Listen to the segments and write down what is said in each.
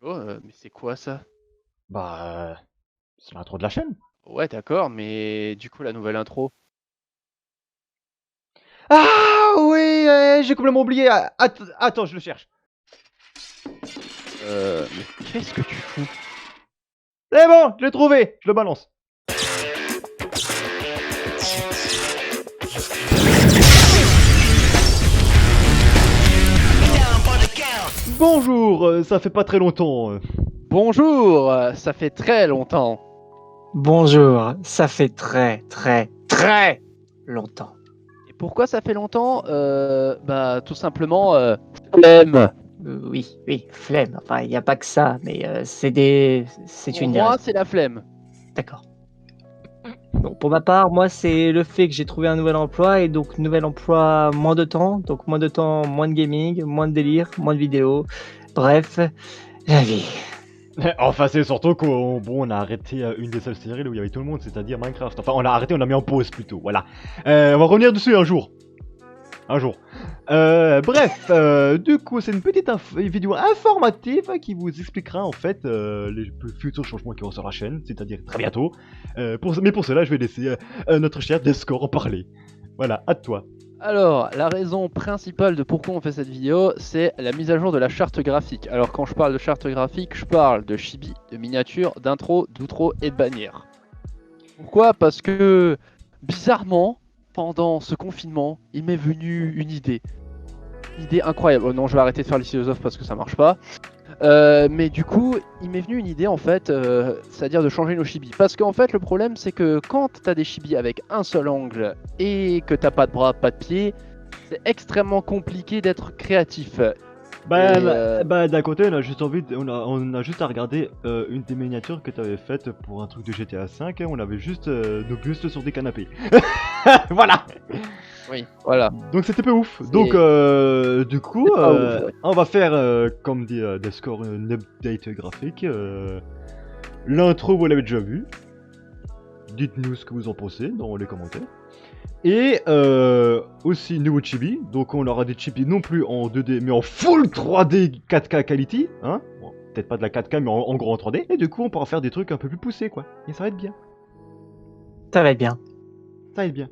Oh, mais c'est quoi ça? C'est l'intro de la chaîne. Ouais, d'accord, mais du coup, la nouvelle intro. Ah oui, j'ai complètement oublié. Attends, je le cherche. Mais qu'est-ce que tu fous? C'est bon, je l'ai trouvé, je le balance. Bonjour, ça fait pas très longtemps. Bonjour, ça fait très longtemps. Bonjour, ça fait très longtemps. Et pourquoi ça fait longtemps? Bah, tout simplement, flemme. Oui, flemme. Enfin, il n'y a pas que ça, mais c'est Pour une des moi, raisons. c'est la flemme. D'accord. Bon, pour ma part, moi, c'est le fait que j'ai trouvé un nouvel emploi et donc nouvel emploi, moins de temps. Donc moins de temps, moins de gaming, moins de délire, moins de vidéos. Bref, la vie. Enfin, c'est surtout qu'on a arrêté une des seules séries où il y avait tout le monde, c'est-à-dire Minecraft. Enfin, on l'a arrêté, on l'a mis en pause plutôt, voilà. On va revenir dessus un jour. Un jour. Bref, du coup, c'est une petite vidéo informative qui vous expliquera en fait les futurs changements qui auront sur la chaîne, c'est-à-dire très bientôt. Mais pour cela, je vais laisser notre cher Descore en parler. Voilà, à toi. Alors, la raison principale de pourquoi on fait cette vidéo, c'est la mise à jour de la charte graphique. Alors, quand je parle de charte graphique, je parle de chibi, de miniature, d'intro, d'outro et de bannière. Pourquoi? Parce que, bizarrement, pendant ce confinement, il m'est venu une idée. Une idée incroyable. Oh non, je vais arrêter de faire les philosophes parce que ça marche pas. Mais du coup, il m'est venu une idée en fait, c'est-à-dire de changer nos chibis. Parce qu'en fait, le problème c'est que quand t'as des chibis avec un seul angle et que t'as pas de bras, pas de pieds, c'est extrêmement compliqué d'être créatif. D'un côté, on a juste on a juste à regarder une des miniatures que tu avais faites pour un truc de GTA V. On avait juste nos bustes sur des canapés. Voilà. Oui, voilà. Donc c'était peu ouf. Donc du coup, C'est pas ouf, ouais. on va faire, comme dit Descore, une update graphique. L'intro, vous l'avez déjà vu. Dites-nous ce que vous en pensez dans les commentaires. Et aussi nouveau chibi, donc on aura des chibis non plus en 2D mais en full 3D 4K quality, hein. Bon, peut-être pas de la 4K mais en gros en 3D. Et du coup on pourra faire des trucs un peu plus poussés quoi. Et ça va être bien. Ça va être bien. Ça va être bien.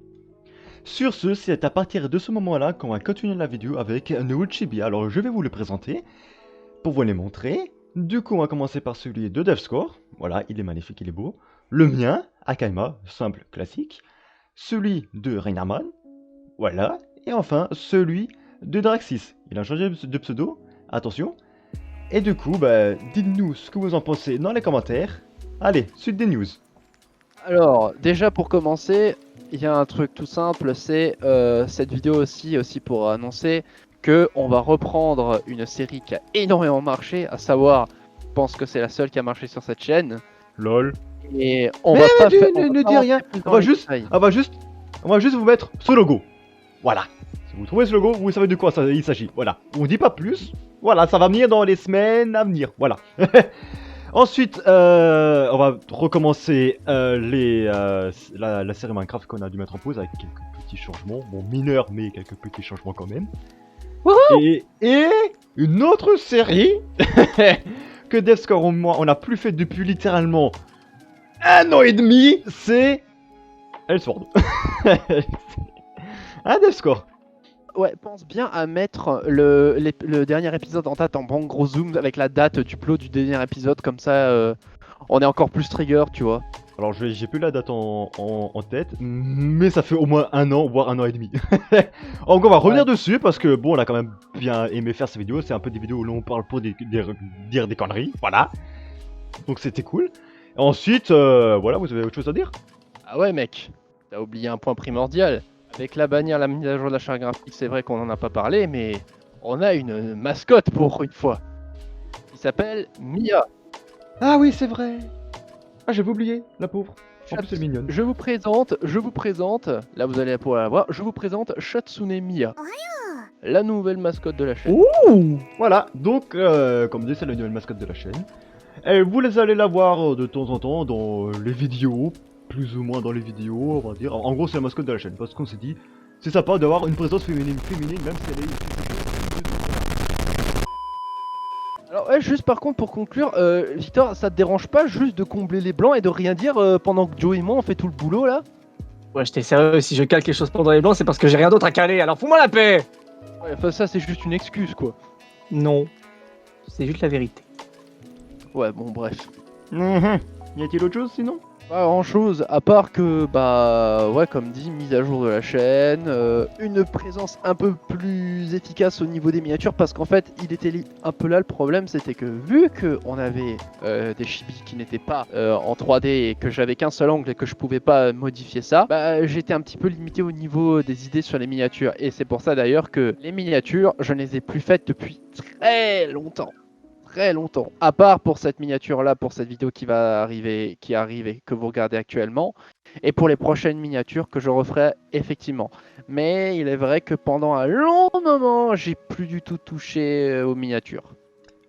Sur ce, c'est à partir de ce moment-là qu'on va continuer la vidéo avec un nouveau chibi. Alors je vais vous le présenter pour vous les montrer. Du coup on va commencer par celui de Devscore. Voilà, il est magnifique, il est beau. Le mien, Akaima, simple, classique. Celui de Reynarman, voilà, et enfin celui de Draxis. Il a changé de pseudo, attention. Et du coup, dites-nous ce que vous en pensez dans les commentaires. Allez, suite des news. Alors, déjà pour commencer, il y a un truc tout simple, c'est cette vidéo aussi pour annoncer que on va reprendre une série qui a énormément marché, à savoir, je pense que c'est la seule qui a marché sur cette chaîne. Lol. Et on va pas faire. Ne dis rien. On va juste vous mettre ce logo. Voilà. Si vous trouvez ce logo, vous savez de quoi il s'agit. Voilà. On vous dit pas plus. Voilà, ça va venir dans les semaines à venir. Voilà. Ensuite, on va recommencer la série Minecraft qu'on a dû mettre en pause avec quelques petits changements. Bon, mineurs, mais quelques petits changements quand même. Et une autre série que Devscore et moi, on n'a plus fait depuis littéralement 1 an et demi, c'est Elsword. Hein, Devscore? Ouais, pense bien à mettre le dernier épisode en date en bon gros zoom avec la date du plot du dernier épisode, comme ça on est encore plus trigger, tu vois. Alors j'ai plus la date en tête, mais ça fait au moins 1 an, voire 1 an et demi. Donc on va revenir dessus parce que bon, on a quand même bien aimé faire ces vidéos. C'est un peu des vidéos où l'on parle pour dire des conneries, voilà. Donc c'était cool. Ensuite, voilà, vous avez autre chose à dire? Ah ouais mec, t'as oublié un point primordial. Avec la bannière, la mise à jour de la charte graphique, c'est vrai qu'on en a pas parlé, mais on a une mascotte pour une fois. Qui s'appelle Mia. Ah oui, c'est vrai. Ah, j'avais oublié, la pauvre. En plus, c'est mignonne. Je vous présente, là vous allez pouvoir la voir, je vous présente Shatsune Mia. La nouvelle mascotte de la chaîne. Ouh! Voilà, donc, comme dit, c'est la nouvelle mascotte de la chaîne. Et vous allez la voir de temps en temps dans les vidéos, plus ou moins dans les vidéos, on va dire. En gros, c'est la mascotte de la chaîne, parce qu'on s'est dit, c'est sympa d'avoir une présence féminine, même si elle est... Alors ouais, juste par contre pour conclure, Victor, ça te dérange pas juste de combler les blancs et de rien dire pendant que Joe et moi on fait tout le boulot là? Ouais, j'étais sérieux, si je cale quelque chose pendant les blancs, c'est parce que j'ai rien d'autre à caler, alors fous-moi la paix! Ouais, enfin ça c'est juste une excuse quoi. Non, c'est juste la vérité. Ouais bon bref. Y a-t-il autre chose sinon? Pas grand chose, à part que, bah ouais, comme dit, mise à jour de la chaîne, une présence un peu plus efficace au niveau des miniatures, parce qu'en fait, il était un peu là le problème, c'était que vu qu'on avait des chibis qui n'étaient pas en 3D et que j'avais qu'un seul angle et que je pouvais pas modifier ça, bah j'étais un petit peu limité au niveau des idées sur les miniatures. Et c'est pour ça d'ailleurs que les miniatures, je ne les ai plus faites depuis très longtemps. Très longtemps, à part pour cette miniature là, pour cette vidéo qui arrive et que vous regardez actuellement, et pour les prochaines miniatures que je referai effectivement. Mais il est vrai que pendant un long moment, j'ai plus du tout touché aux miniatures.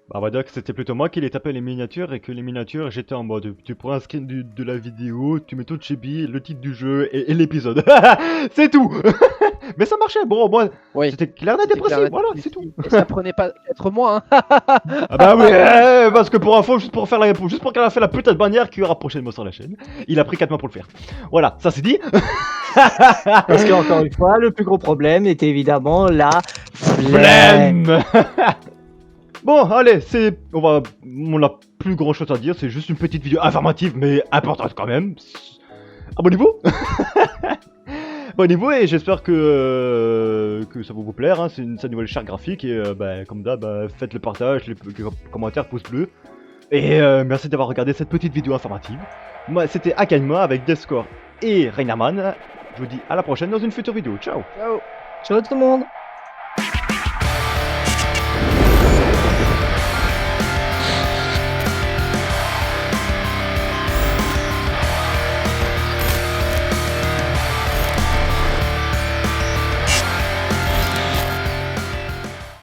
Bah, on va dire que c'était plutôt moi qui les tapais les miniatures et que les miniatures j'étais en mode tu prends un screen de la vidéo, tu mets ton chibi, le titre du jeu et l'épisode. C'est tout. Mais ça marchait, bon moi Oui, c'était clair net et précis, voilà c'est tout. et ça prenait pas 4 mois, hein. Ah bah oui, parce que pour info, juste pour qu'elle a fait la putain de bannière qui aura prochainement sur la chaîne, il a pris 4 mois pour le faire. Voilà, ça c'est dit. Parce que, encore une fois, le plus gros problème était évidemment la Flemme. Bon, allez, on a plus grand chose à dire, c'est juste une petite vidéo informative mais importante quand même. Abonnez-vous. Abonnez-vous et j'espère que ça va vous plaire, hein. C'est une nouvelle charte graphique et bah, comme d'hab, faites le partage, les commentaires, pouces bleus. Et merci d'avoir regardé cette petite vidéo informative. Moi c'était Akaima avec Deathcore et Reinaman. Je vous dis à la prochaine dans une future vidéo, ciao. Ciao. Ciao tout le monde!